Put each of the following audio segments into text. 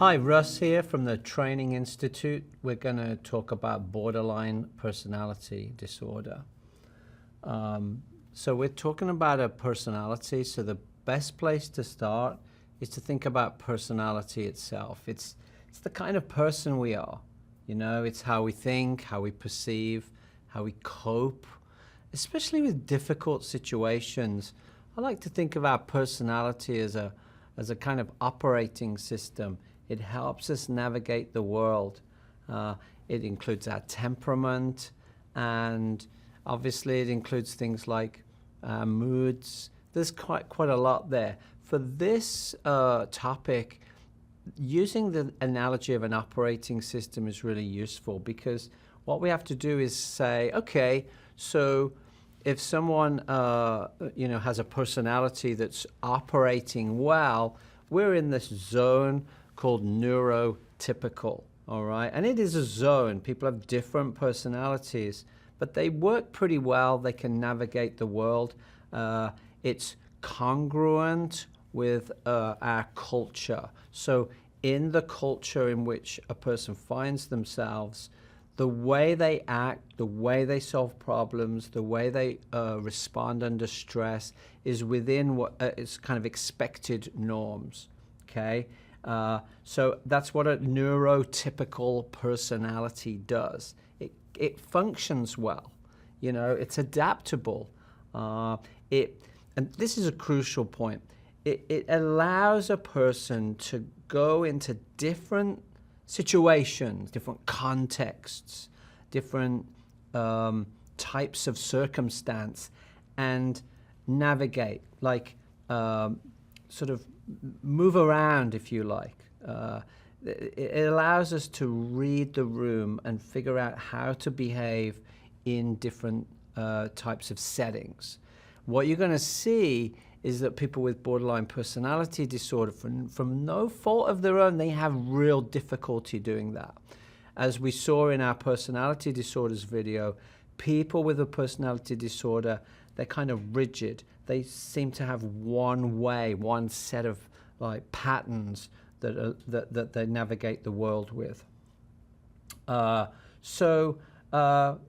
Hi, Russ here from the Training Institute. We're going to talk about borderline personality disorder. So we're talking about a personality, so the best place to start is to think about personality itself. It's the kind of person we are. You know, it's how we think, how we perceive, how we cope, especially with difficult situations. I like to think of our personality as a kind of operating system. It helps us navigate the world. It includes our temperament, and obviously it includes things like moods. There's quite a lot there. For this topic, using the analogy of an operating system is really useful, because what we have to do is say, okay, so if someone has a personality that's operating well, we're in this zone called neurotypical, all right? And it is a zone. People have different personalities, but they work pretty well. They can navigate the world. It's congruent with our culture. So in the culture in which a person finds themselves, the way they act, the way they solve problems, the way they respond under stress is within what is kind of expected norms, okay? So that's what a neurotypical personality does. It functions well, you know, it's adaptable. And this is a crucial point. It allows a person to go into different situations, different contexts, different types of circumstance, and navigate, like sort of move around, if you like. It allows us to read the room and figure out how to behave in different types of settings. What you're going to see is that people with borderline personality disorder, from no fault of their own, they have real difficulty doing that. As we saw in our personality disorders video, people with a personality disorder, they're kind of rigid. They seem to have one way, one set of like patterns that they navigate the world with. So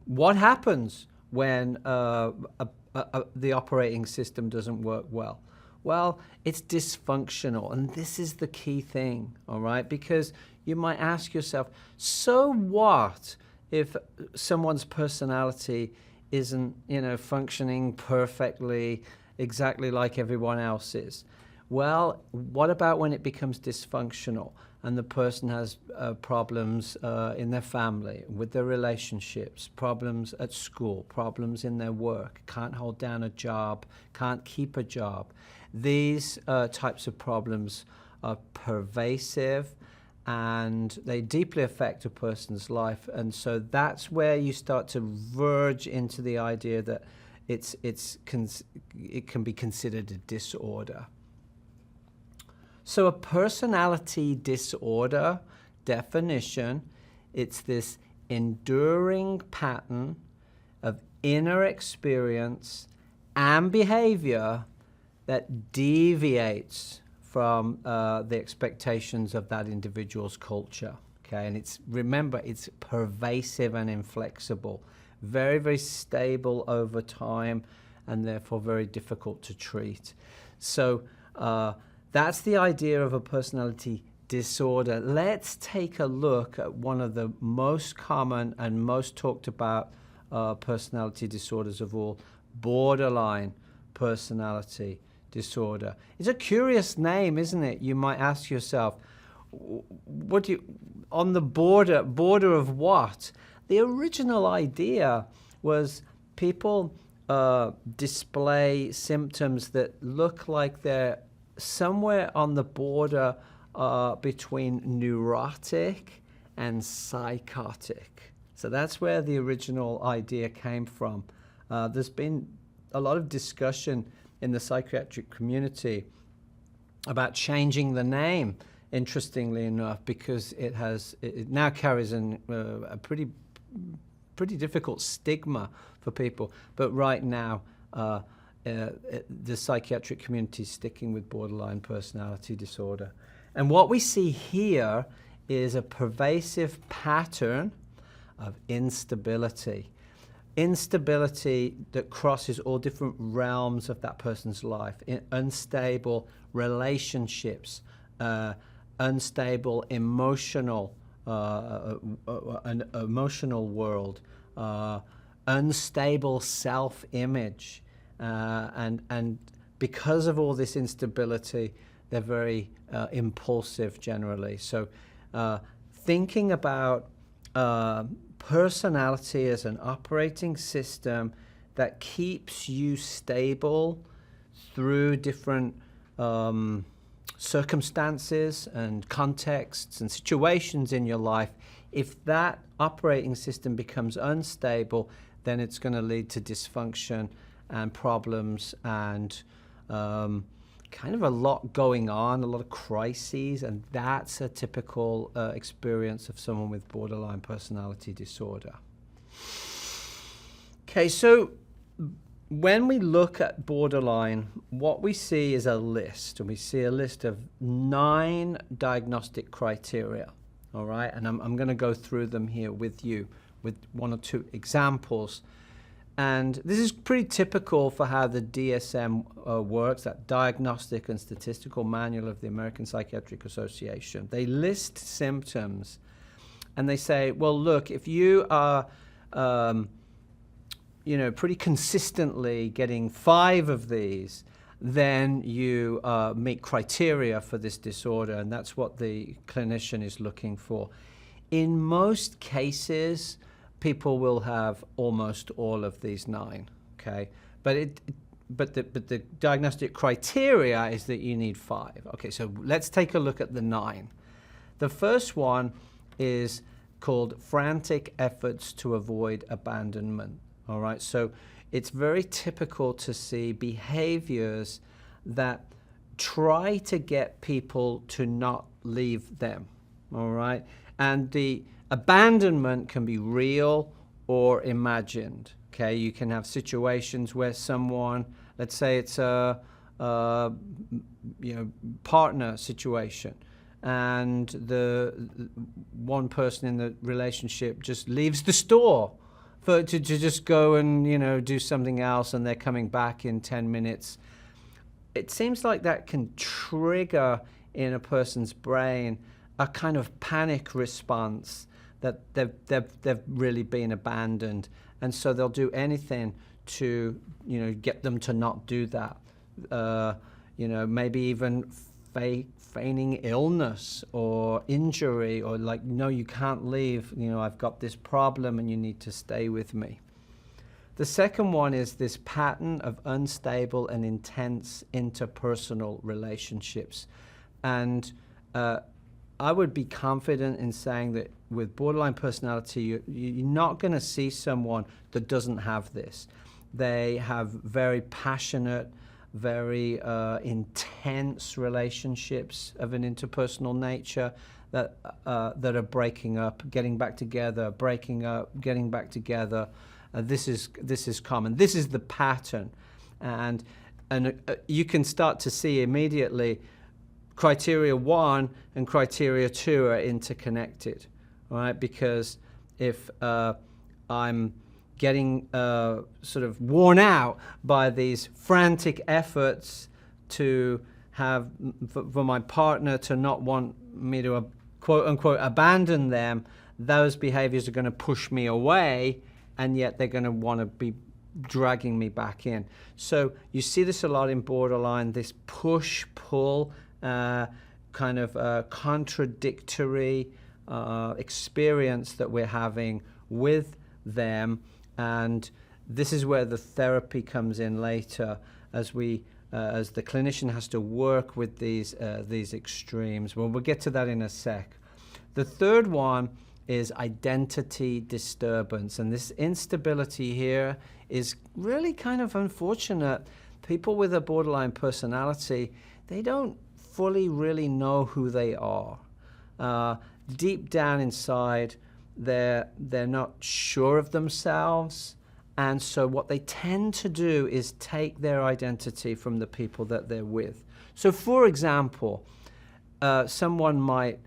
what happens when the operating system doesn't work well? Well, it's dysfunctional, and this is the key thing, all right? Because you might ask yourself, so what if someone's personality isn't, functioning perfectly, exactly like everyone else's? Well, what about when it becomes dysfunctional and the person has problems in their family, with their relationships, problems at school, problems in their work, can't hold down a job, can't keep a job? These types of problems are pervasive, and they deeply affect a person's life. And so that's where you start to verge into the idea that it can be considered a disorder. So a personality disorder definition, it's this enduring pattern of inner experience and behavior that deviates from the expectations of that individual's culture, okay? And remember, it's pervasive and inflexible, very, very stable over time, and therefore very difficult to treat. So that's the idea of a personality disorder. Let's take a look at one of the most common and most talked about personality disorders of all, borderline personality disorder. It's a curious name, isn't it? You might ask yourself, on the border of what? The original idea was people display symptoms that look like they're somewhere on the border between neurotic and psychotic. So that's where the original idea came from. There's been a lot of discussion in the psychiatric community about changing the name, interestingly enough, because it now carries a pretty difficult stigma for people. But right now, the psychiatric community is sticking with borderline personality disorder. And what we see here is a pervasive pattern of instability. Instability that crosses all different realms of that person's life. Unstable relationships, unstable emotional an emotional world, unstable self-image, and because of all this instability, they're very impulsive generally. So thinking about personality as an operating system that keeps you stable through different circumstances and contexts and situations in your life. If that operating system becomes unstable, then it's going to lead to dysfunction and problems and kind of a lot going on, a lot of crises, and that's a typical experience of someone with borderline personality disorder. Okay, so when we look at borderline, what we see is a list, and we see a list of 9 diagnostic criteria, all right? And I'm going to go through them here with you with 1 or 2 examples. And this is pretty typical for how the DSM works, that Diagnostic and Statistical Manual of the American Psychiatric Association. They list symptoms, and they say, well, look, if you are pretty consistently getting 5 of these, then you meet criteria for this disorder, and that's what the clinician is looking for. In most cases, people will have almost all of these 9, okay? But the diagnostic criteria is that you need 5. Okay, so let's take a look at the 9. The first one is called frantic efforts to avoid abandonment. All right, so it's very typical to see behaviors that try to get people to not leave them. All right, and the abandonment can be real or imagined. Okay, you can have situations where someone, let's say it's a partner situation, and the one person in the relationship just leaves the store to just go and do something else, and they're coming back in 10 minutes. It seems like that can trigger in a person's brain a kind of panic response that they've really been abandoned, and so they'll do anything to get them to not do that. Maybe even feigning illness or injury, or like, no, you can't leave, I've got this problem and you need to stay with me. The second one is this pattern of unstable and intense interpersonal relationships. And I would be confident in saying that with borderline personality, you're not going to see someone that doesn't have this. They have very passionate, very intense relationships of an interpersonal nature that are breaking up, getting back together, breaking up, getting back together. This is common. This is the pattern, and you can start to see immediately criteria 1 and criteria 2 are interconnected, right? Because if I'm getting sort of worn out by these frantic efforts to have, for my partner to not want me to quote unquote abandon them, those behaviors are going to push me away, and yet they're going to want to be dragging me back in. So you see this a lot in borderline, this push-pull kind of contradictory experience that we're having with them. And this is where the therapy comes in later, as the clinician has to work with these extremes. Well, we'll get to that in a sec. The third one is identity disturbance, and this instability here is really kind of unfortunate. People with a borderline personality, they don't fully really know who they are. Deep down inside, they're not sure of themselves, and so what they tend to do is take their identity from the people that they're with. So for example, someone might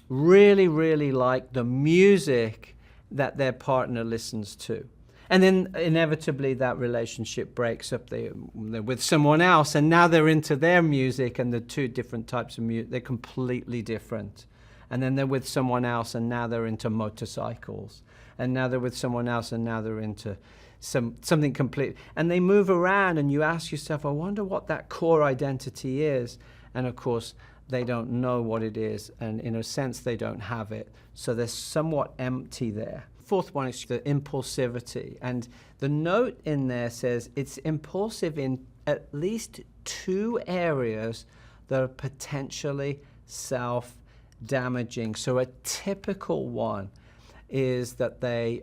really, really like the music that their partner listens to. And then inevitably that relationship breaks up. They're with someone else, and now they're into their music, and the two different types of music, they're completely different. And then they're with someone else, and now they're into motorcycles. And now they're with someone else, and now they're into something complete. And they move around, and you ask yourself, I wonder what that core identity is. And of course, they don't know what it is, and in a sense, they don't have it. So they're somewhat empty there. Fourth one is the impulsivity. And the note in there says it's impulsive in at least two areas that are potentially self-damaging. So a typical one is that they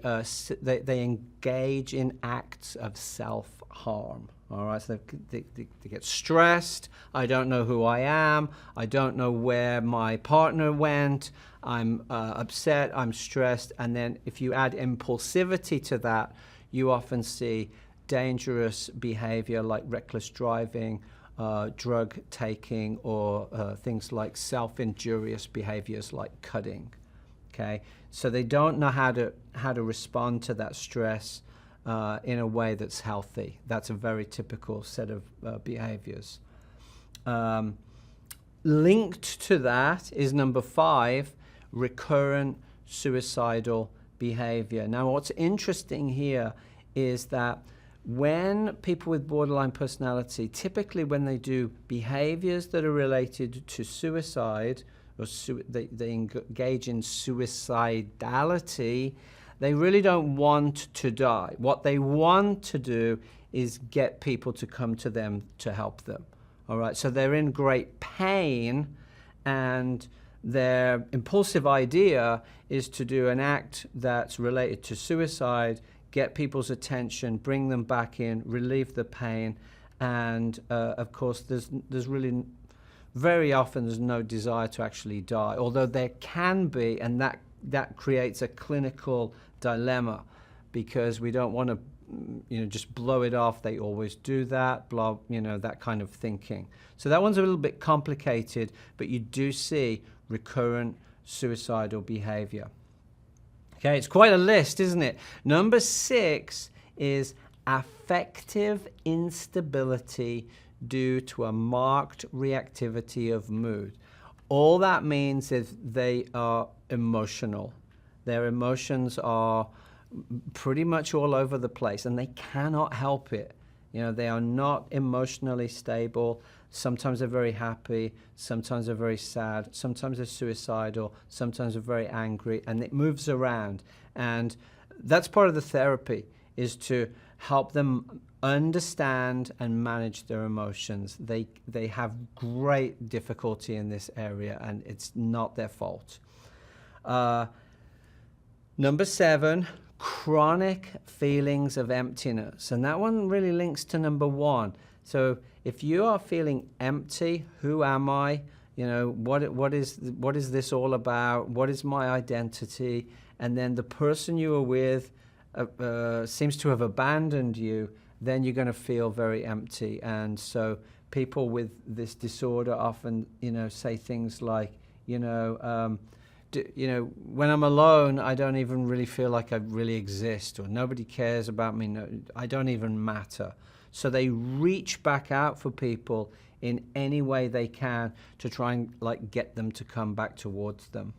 engage in acts of self-harm. All right, so they get stressed. I don't know who I am. I don't know where my partner went. I'm upset. I'm stressed. And then if you add impulsivity to that, you often see dangerous behavior like reckless driving, drug taking, or things like self-injurious behaviors like cutting. Okay, so they don't know how to respond to that stress in a way that's healthy. That's a very typical set of behaviors. Linked to that is number 5, recurrent suicidal behavior. Now, what's interesting here is that when people with borderline personality, typically when they do behaviors that are related to suicide, or they engage in suicidality, they really don't want to die. What they want to do is get people to come to them to help them. All right, so they're in great pain, and their impulsive idea is to do an act that's related to suicide, get people's attention, bring them back in, relieve the pain, and of course there's really very often there's no desire to actually die, although there can be, and that creates a clinical dilemma, because we don't want to just blow it off. They always do that, that kind of thinking. So that one's a little bit complicated, but you do see recurrent suicidal behavior. Okay, it's quite a list, isn't it? Number 6 is affective instability due to a marked reactivity of mood. All that means is they are emotional. Their emotions are pretty much all over the place, and they cannot help it. They are not emotionally stable. Sometimes they're very happy, sometimes they're very sad, sometimes they're suicidal, sometimes they're very angry, and it moves around. And that's part of the therapy, is to help them understand and manage their emotions. They have great difficulty in this area, and it's not their fault. Number 7, chronic feelings of emptiness. And that one really links to number 1. So if you are feeling empty, who am I? What is this all about? What is my identity? And then the person you are with seems to have abandoned you, then you're going to feel very empty. And so people with this disorder often, say things like, when I'm alone, I don't even really feel like I really exist, or nobody cares about me. No, I don't even matter. So they reach back out for people in any way they can to try and get them to come back towards them.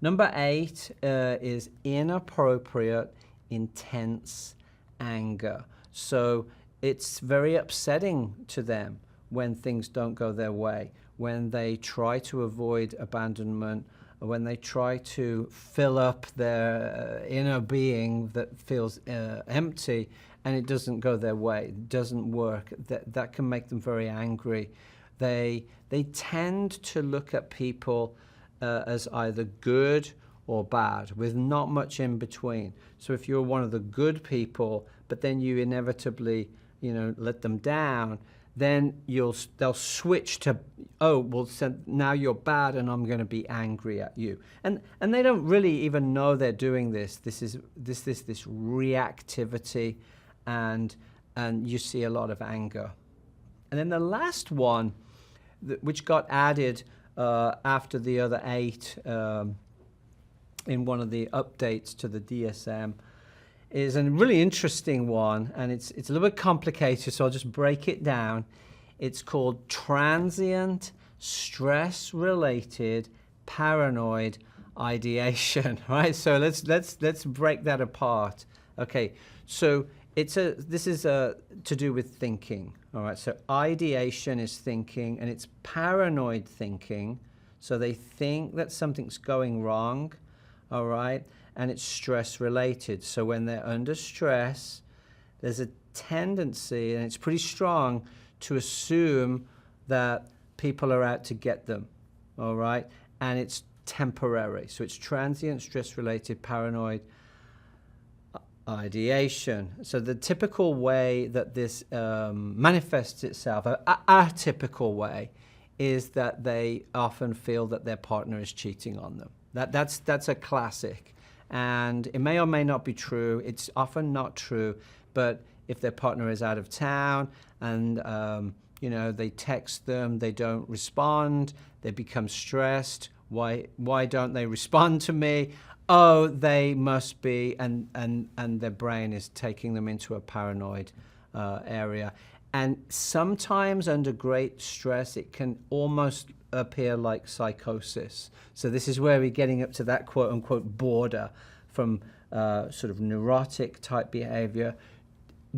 Number 8 is inappropriate, intense anger. So it's very upsetting to them when things don't go their way, when they try to avoid abandonment, or when they try to fill up their inner being that feels empty, and it doesn't go their way, it doesn't work. That can make them very angry. They tend to look at people as either good or bad, with not much in between. So if you're one of the good people, but then you inevitably, let them down, then they'll switch to, so now you're bad and I'm going to be angry at you. And they don't really even know they're doing this. This reactivity, and you see a lot of anger. And then the last one which got added after the other 8 in one of the updates to the DSM, is a really interesting one, and it's a little bit complicated, so I'll just break it down. It's called transient stress-related paranoid ideation, right? So let's break that apart. Okay, so this is to do with thinking. All right, so ideation is thinking, and it's paranoid thinking. So they think that something's going wrong, all right, and it's stress related. So when they're under stress, there's a tendency, and it's pretty strong, to assume that people are out to get them, all right, and it's temporary. So it's transient stress related paranoid ideation. So the typical way that this manifests itself, a typical way, is that they often feel that their partner is cheating on them. That's a classic, and it may or may not be true. It's often not true, but if their partner is out of town and they text them, they don't respond, they become stressed. Why don't they respond to me? Oh, they must be, and their brain is taking them into a paranoid area. And sometimes under great stress, it can almost appear like psychosis. So this is where we're getting up to that quote-unquote border from sort of neurotic type behavior,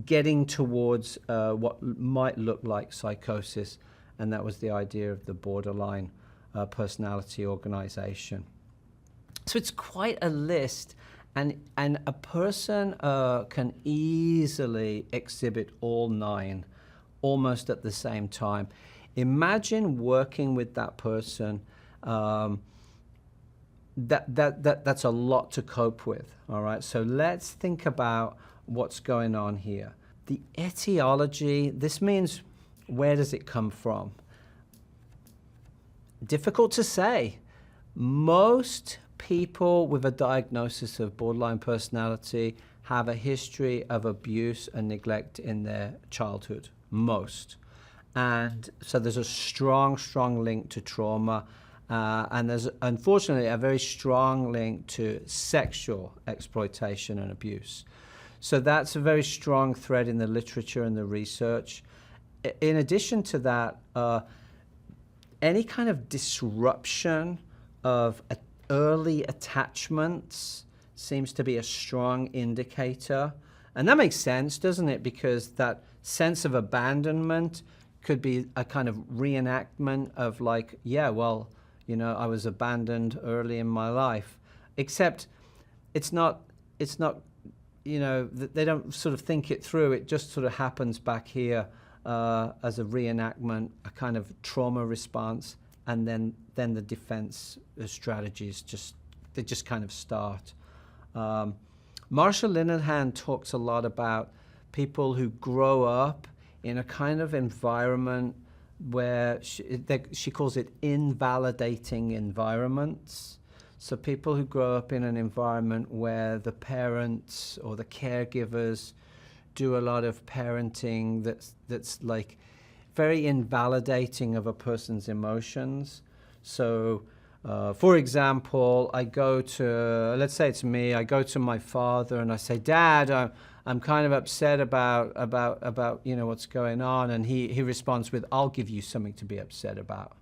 getting towards what might look like psychosis. And that was the idea of the borderline personality organization. So it's quite a list, and a person can easily exhibit all 9 almost at the same time. Imagine working with that person. That's a lot to cope with, all right? So let's think about what's going on here. The etiology, this means where does it come from? Difficult to say. Most people with a diagnosis of borderline personality have a history of abuse and neglect in their childhood, most. And so there's a strong link to trauma, and there's unfortunately a very strong link to sexual exploitation and abuse. So that's a very strong thread in the literature and the research. In addition to that, any kind of disruption of early attachments seems to be a strong indicator. And that makes sense, doesn't it? Because that sense of abandonment could be a kind of reenactment of like, yeah, well, I was abandoned early in my life. Except it's not, they don't sort of think it through. It just sort of happens back here as a reenactment, a kind of trauma response, and then the defense strategies just kind of start. Marsha Linehan talks a lot about people who grow up in a kind of environment where she calls it invalidating environments. So people who grow up in an environment where the parents or the caregivers do a lot of parenting that's like very invalidating of a person's emotions. So, for example, I go to, let's say it's me, I go to my father and I say, Dad, I'm kind of upset about what's going on, and he responds with, I'll give you something to be upset about.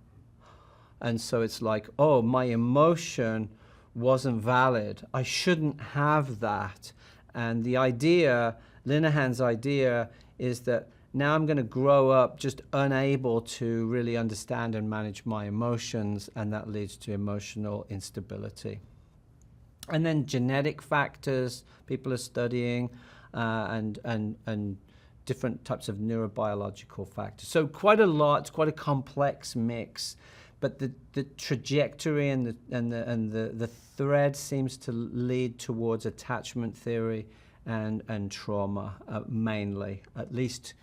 And so it's like, oh, my emotion wasn't valid. I shouldn't have that. And the idea, Linehan's idea, is that now I'm going to grow up just unable to really understand and manage my emotions, and that leads to emotional instability. And then genetic factors people are studying, and different types of neurobiological factors. So quite a lot, it's quite a complex mix, but the trajectory and the thread seems to lead towards attachment theory and trauma mainly, at least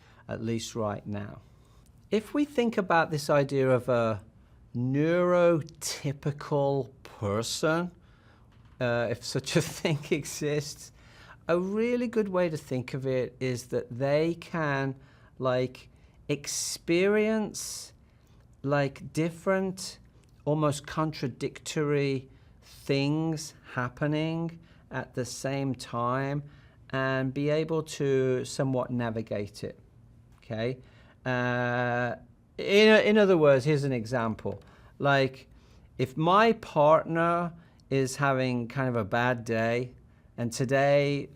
right now. If we think about this idea of a neurotypical person, if such a thing exists, a really good way to think of it is that they can experience like different, almost contradictory things happening at the same time and be able to somewhat navigate it. Okay. In other words, here's an example. Like if my partner is having kind of a bad day and today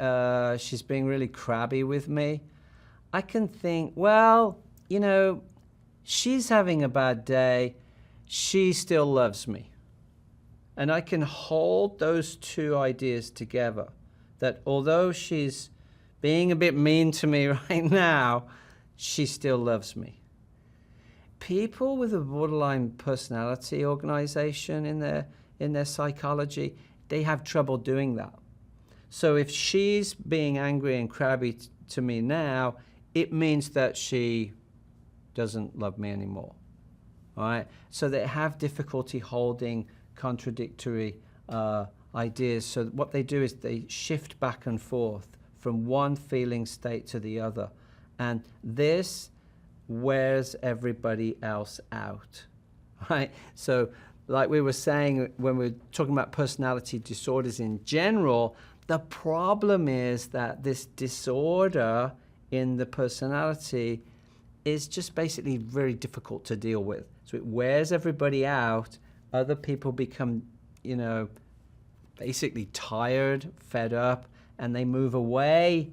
she's being really crabby with me, I can think, well, you know, she's having a bad day. She still loves me. And I can hold those two ideas together, that although she's being a bit mean to me right now, she still loves me. People with a borderline personality organization in their psychology, they have trouble doing that. So if she's being angry and crabby to me now, it means that she doesn't love me anymore. All right? So they have difficulty holding contradictory ideas. So what they do is they shift back and forth from one feeling state to the other. And this wears everybody else out, right? So like we were saying when we were talking about personality disorders in general, the problem is that this disorder in the personality is just basically very difficult to deal with. So it wears everybody out. Other people become, you know, basically tired, fed up, and they move away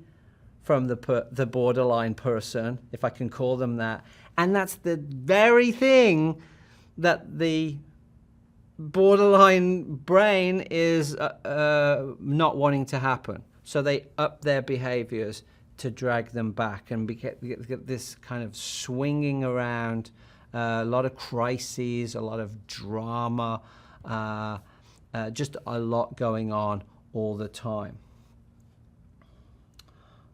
from the borderline person, if I can call them that. And that's the very thing that the borderline brain is not wanting to happen. So they up their behaviors to drag them back and get this kind of swinging around, a lot of crises, a lot of drama, just a lot going on all the time.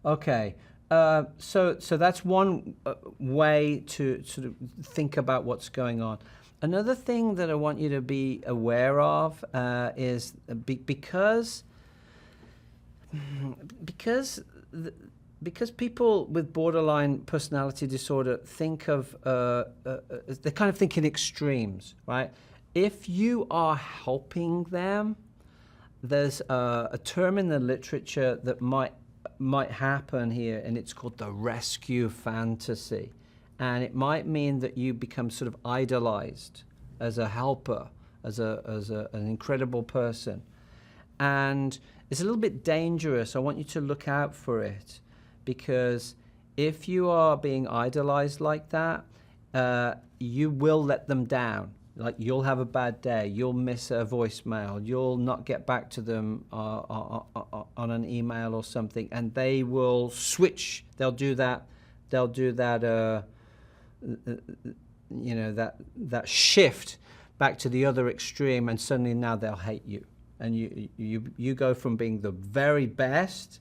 Okay, so that's one way to sort of think about what's going on. Another thing that I want you to be aware of is because people with borderline personality disorder think of they kind of think in extremes, right? If you are helping them, there's a term in the literature that might happen here, and it's called the rescue fantasy. And it might mean that you become sort of idolized as a helper, as an incredible person. And it's a little bit dangerous. I want you to look out for it, because if you are being idolized like that, you will let them down. Like you'll have a bad day, you'll miss a voicemail, you'll not get back to them on an email or something, and they will switch. They'll do that. You know, that shift back to the other extreme, and suddenly now they'll hate you, and you go from being the very best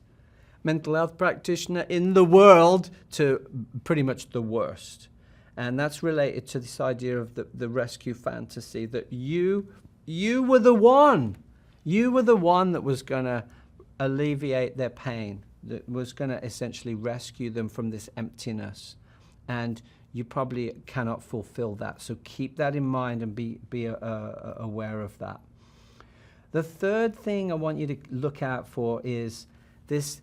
mental health practitioner in the world to pretty much the worst. And that's related to this idea of the rescue fantasy, that you were the one. You were the one that was going to alleviate their pain, that was going to essentially rescue them from this emptiness. And you probably cannot fulfill that. So keep that in mind and be aware of that. The third thing I want you to look out for is this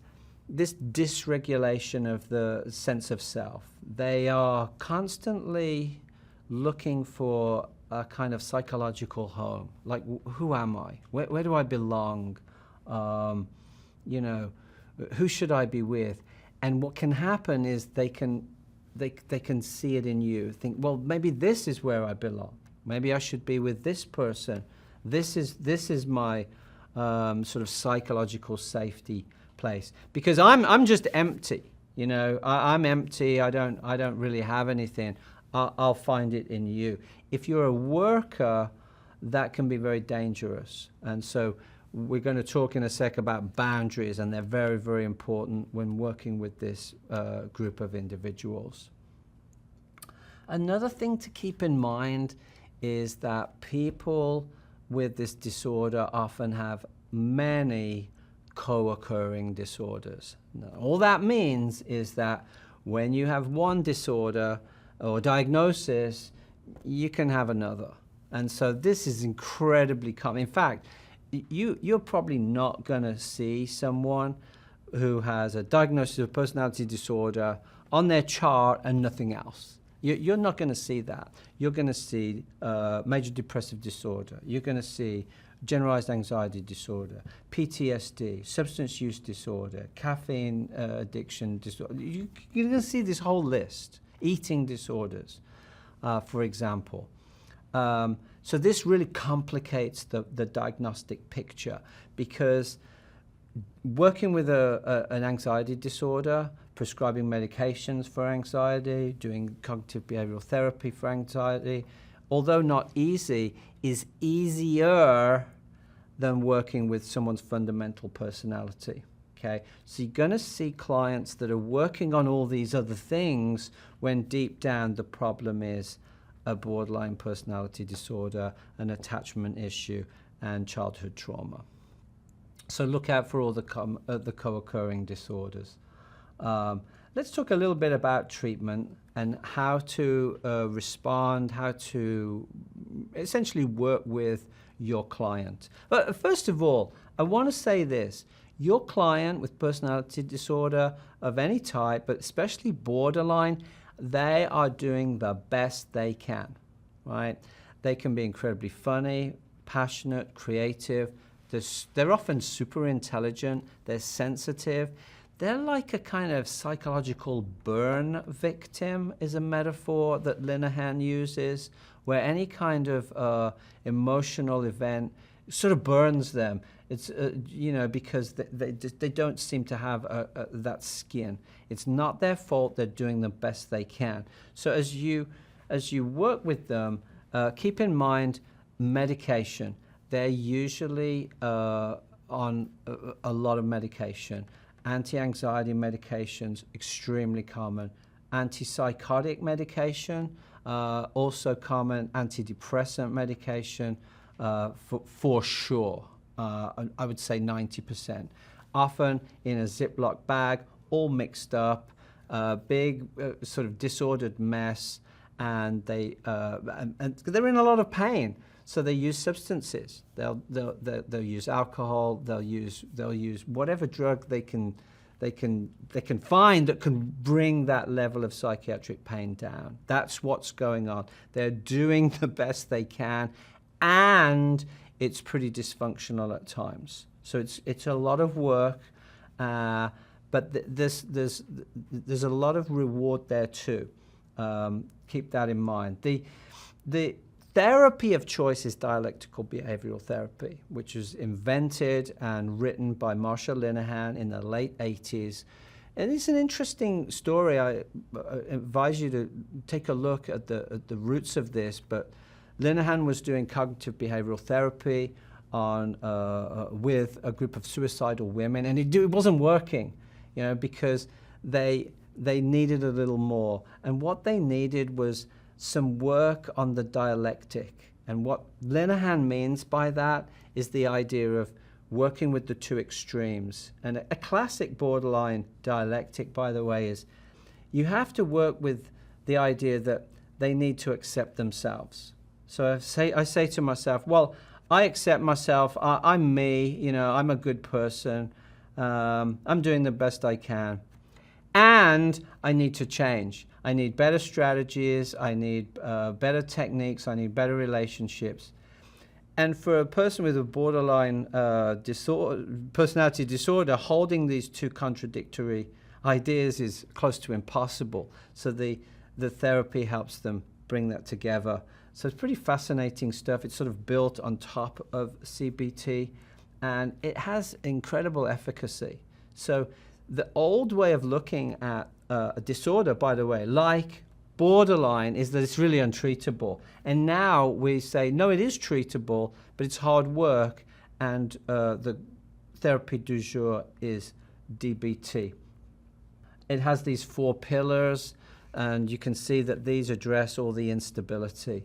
dysregulation of the sense of self. They are constantly looking for a kind of psychological home. Like, who am I? Where do I belong? You know, who should I be with? And what can happen is they can see it in you. Think, well, maybe this is where I belong. Maybe I should be with this person. This is my sort of psychological safety place, because I'm just empty. You know, I'm empty. I don't really have anything. I'll find it in you. If you're a worker, that can be very dangerous. And so we're going to talk in a sec about boundaries, and they're very, very important when working with this group of individuals. Another thing to keep in mind is that people with this disorder often have many co-occurring disorders. Now, all that means is that when you have one disorder or diagnosis, you can have another. And so this is incredibly common. In fact, you're probably not going to see someone who has a diagnosis of personality disorder on their chart and nothing else. You're not going to see that. You're going to see major depressive disorder. You're going to see generalized anxiety disorder, PTSD, substance use disorder, caffeine addiction disorder. You're going to see this whole list. Eating disorders, for example. So this really complicates the diagnostic picture, because working with an anxiety disorder, prescribing medications for anxiety, doing cognitive behavioral therapy for anxiety, although not easy, is easier than working with someone's fundamental personality. Okay? So you're going to see clients that are working on all these other things when deep down the problem is a borderline personality disorder, an attachment issue, and childhood trauma. So look out for all the co-occurring disorders. Let's talk a little bit about treatment and how to respond, how to essentially work with your client. But first of all, I want to say this. Your client with personality disorder of any type, but especially borderline, they are doing the best they can, right? They can be incredibly funny, passionate, creative. They're often super intelligent. They're sensitive. They're like a kind of psychological burn victim, is a metaphor that Linehan uses, where any kind of emotional event sort of burns them. It's because they don't seem to have that skin. It's not their fault. They're doing the best they can. So as you work with them, keep in mind medication. They're usually on a lot of medication. Anti-anxiety medications, extremely common. Antipsychotic medication, also common. Antidepressant medication, for sure. I would say 90%. Often in a Ziploc bag, all mixed up, big sort of disordered mess, and they're in a lot of pain. So they use substances. They'll use alcohol. They'll use whatever drug they can find that can bring that level of psychiatric pain down. That's what's going on. They're doing the best they can, and it's pretty dysfunctional at times. So it's a lot of work, but there's a lot of reward there too. Keep that in mind. The therapy of choice is dialectical behavioral therapy, which was invented and written by Marsha Linehan in the late 80s. And it's an interesting story. I advise you to take a look at the roots of this. But Linehan was doing cognitive behavioral therapy with a group of suicidal women, and it wasn't working, because they needed a little more. And what they needed was some work on the dialectic. And what Linehan means by that is the idea of working with the two extremes. And a classic borderline dialectic, by the way, is you have to work with the idea that they need to accept themselves. So I say to myself, well, I accept myself. I'm me. I'm a good person. I'm doing the best I can. And I need to change. I need better strategies. I need better techniques. I need better relationships. And for a person with a borderline personality disorder, holding these two contradictory ideas is close to impossible. So the therapy helps them bring that together. So it's pretty fascinating stuff. It's sort of built on top of CBT, and it has incredible efficacy. So the old way of looking at a disorder, by the way, like borderline, is that it's really untreatable. And now we say, no, it is treatable, but it's hard work, and the therapy du jour is DBT. It has these 4 pillars, and you can see that these address all the instability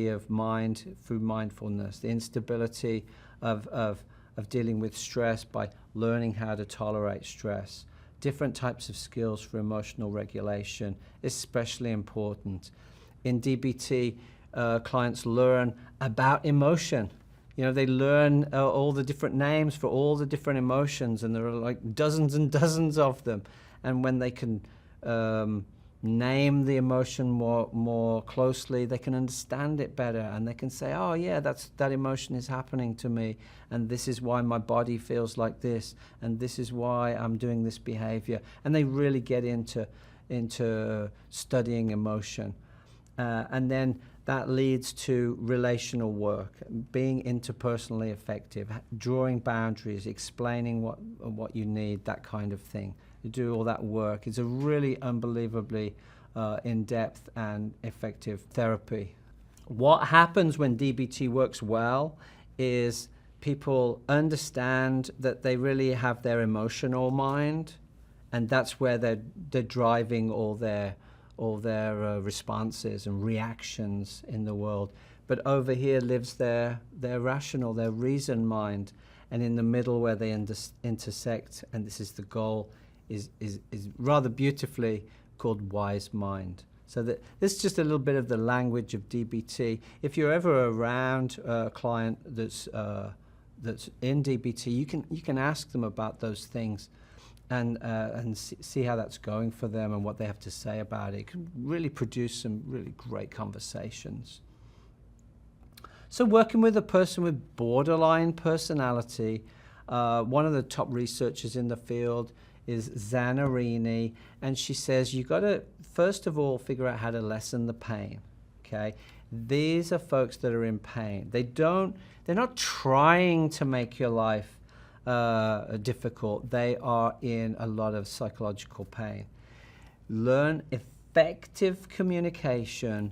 of mind through mindfulness, the instability of dealing with stress by learning how to tolerate stress. Different types of skills for emotional regulation, especially important. in DBT, clients learn about emotion. They learn all the different names for all the different emotions, and there are like dozens and dozens of them. And when they can name the emotion more closely, they can understand it better, and they can say, oh yeah, that emotion is happening to me, and this is why my body feels like this, and this is why I'm doing this behavior. And they really get into studying emotion. And then that leads to relational work, being interpersonally effective, drawing boundaries, explaining what you need, that kind of thing. You do all that work. It's a really unbelievably in-depth and effective therapy. What happens when DBT works well is people understand that they really have their emotional mind, and that's where they're driving all their responses and reactions in the world. But over here lives their rational, their reason mind, and in the middle where they intersect, and this is the goal, is rather beautifully called wise mind. So this is just a little bit of the language of DBT. If you're ever around a client that's in DBT, you can ask them about those things, and see how that's going for them and what they have to say about it. It can really produce some really great conversations. So working with a person with borderline personality, one of the top researchers in the field is Zanarini, and she says you've got to first of all figure out how to lessen the pain. Okay, these are folks that are in pain. They're not trying to make your life difficult. They are in a lot of psychological pain. Learn effective communication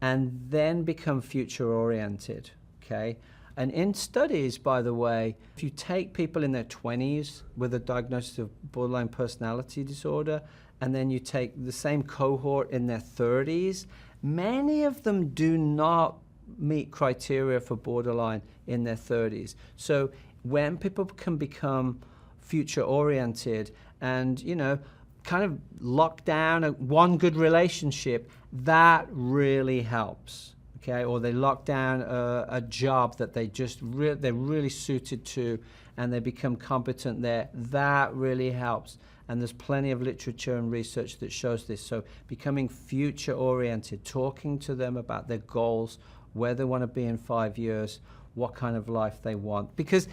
and then become future oriented. Okay, and in studies, by the way, if you take people in their 20s with a diagnosis of borderline personality disorder, and then you take the same cohort in their 30s, many of them do not meet criteria for borderline in their 30s. So when people can become future oriented and, kind of lock down one good relationship, that really helps. Okay, or they lock down a job that they're really suited to, and they become competent there. That really helps. And there's plenty of literature and research that shows this. So becoming future oriented, talking to them about their goals, where they want to be in 5 years, what kind of life they want. Because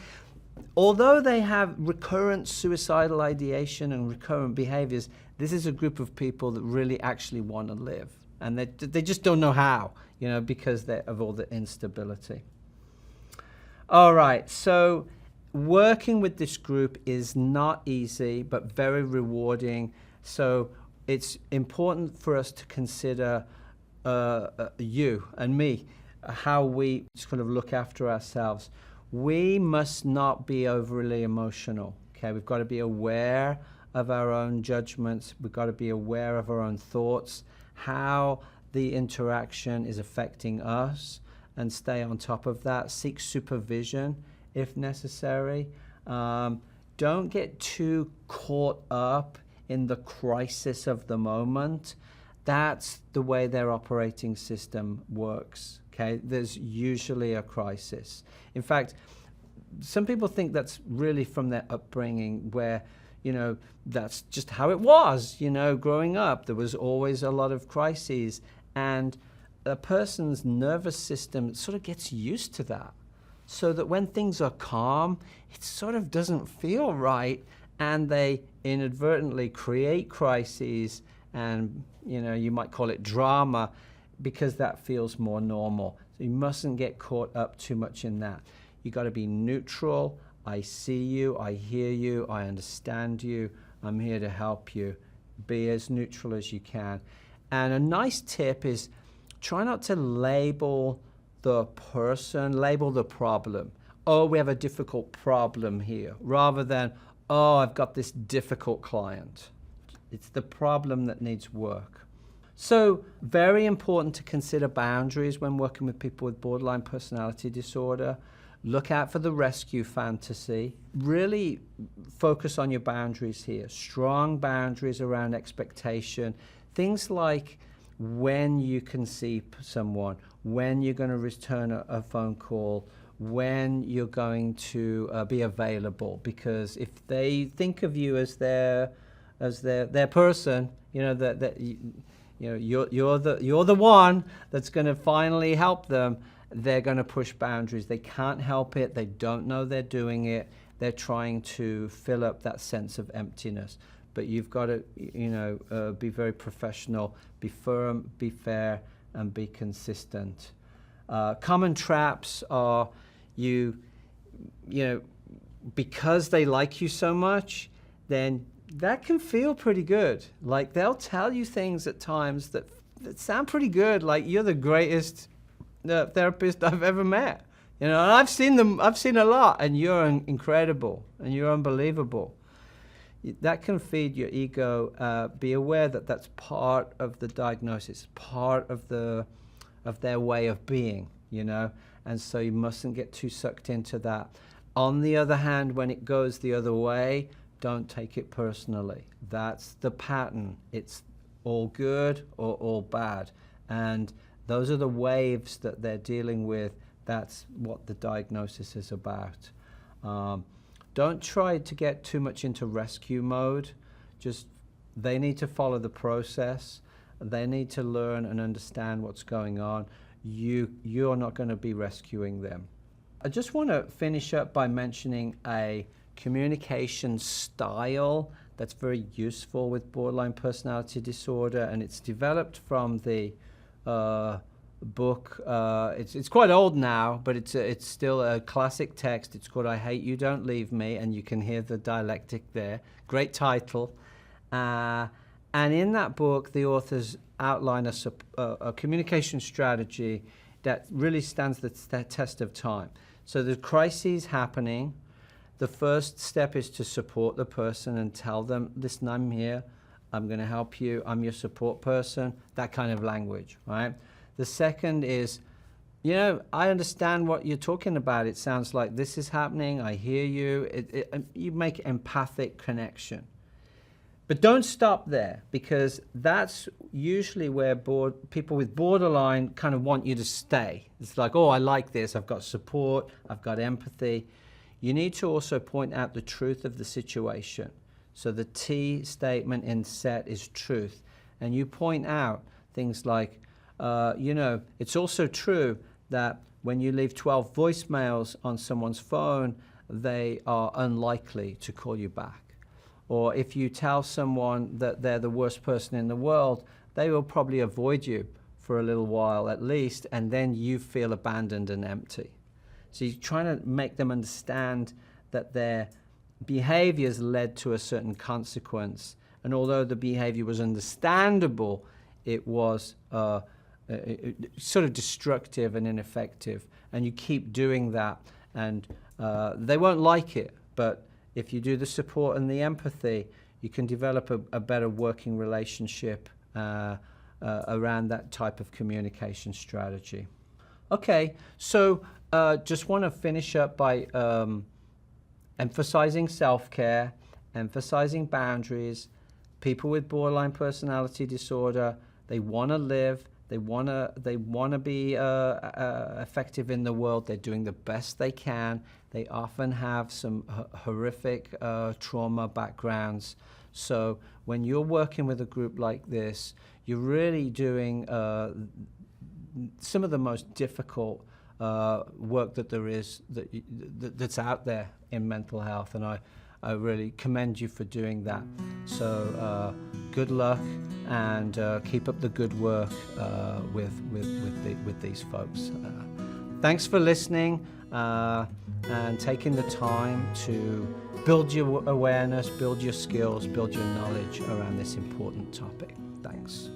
although they have recurrent suicidal ideation and recurrent behaviors, this is a group of people that really actually want to live. And they just don't know how, because of all the instability. All right, so working with this group is not easy, but very rewarding. So it's important for us to consider you and me, how we just kind of look after ourselves. We must not be overly emotional. Okay, we've got to be aware of our own judgments. We've got to be aware of our own thoughts, how the interaction is affecting us, and stay on top of that. Seek supervision if necessary. Don't get too caught up in the crisis of the moment. That's the way their operating system works. Okay, there's usually a crisis. In fact, some people think that's really from their upbringing, where that's just how it was. Growing up, there was always a lot of crises, and a person's nervous system sort of gets used to that, so that when things are calm, it sort of doesn't feel right, and they inadvertently create crises, and you might call it drama, because that feels more normal. So you mustn't get caught up too much in that. You got to be neutral. I see you, I hear you, I understand you, I'm here to help you. Be as neutral as you can. And a nice tip is try not to label the person, label the problem. Oh, we have a difficult problem here, rather than, oh, I've got this difficult client. It's the problem that needs work. So very important to consider boundaries when working with people with borderline personality disorder. Look out for the rescue fantasy. Really focus on your boundaries here. Strong boundaries around expectation. Things like when you can see someone, when you're going to return a phone call, when you're going to be available. Because if they think of you as their person, you know that you're the one that's going to finally help them. They're going to push boundaries. They can't help it. They don't know they're doing it. They're trying to fill up that sense of emptiness. But you've got to, be very professional, be firm, be fair, and be consistent. Common traps are because they like you so much, then that can feel pretty good. Like they'll tell you things at times that sound pretty good. Like you're the greatest therapist I've ever met. And I've seen a lot, and you're incredible, and you're unbelievable. That can feed your ego. Be aware that that's part of the diagnosis, part of their way of being, and so you mustn't get too sucked into that. On the other hand, when it goes the other way, don't take it personally. That's the pattern. It's all good or all bad, and those are the waves that they're dealing with. That's what the diagnosis is about. Don't try to get too much into rescue mode. Just, they need to follow the process. They need to learn and understand what's going on. You're not going to be rescuing them. I just want to finish up by mentioning a communication style that's very useful with borderline personality disorder, and it's developed from the book. It's quite old now, but it's still a classic text. It's called I Hate You, Don't Leave Me, and you can hear the dialectic there. Great title. And in that book, the authors outline a communication strategy that really stands the test of time. So the crises happening, the first step is to support the person and tell them, listen, I'm here, I'm going to help you, I'm your support person, that kind of language, right? The second is, I understand what you're talking about. It sounds like this is happening. I hear you. You make empathic connection. But don't stop there, because that's usually where people with borderline kind of want you to stay. It's like, oh, I like this. I've got support. I've got empathy. You need to also point out the truth of the situation. So the T statement in SET is truth. And you point out things like, it's also true that when you leave 12 voicemails on someone's phone, they are unlikely to call you back. Or if you tell someone that they're the worst person in the world, they will probably avoid you for a little while at least, and then you feel abandoned and empty. So you're trying to make them understand that their behaviors led to a certain consequence. And although the behavior was understandable, it was sort of destructive and ineffective. And you keep doing that, and they won't like it. But if you do the support and the empathy, you can develop a better working relationship around that type of communication strategy. Okay, so just want to finish up by emphasizing self-care, emphasizing boundaries. People with borderline personality disorder, they want to live, they want to be effective in the world. They're doing the best they can. They often have some horrific trauma backgrounds. So when you're working with a group like this, you're really doing some of the most difficult work that there is that's out there in mental health, and I really commend you for doing that. So good luck, and keep up the good work with these folks. Thanks for listening and taking the time to build your awareness, build your skills, build your knowledge around this important topic. Thanks.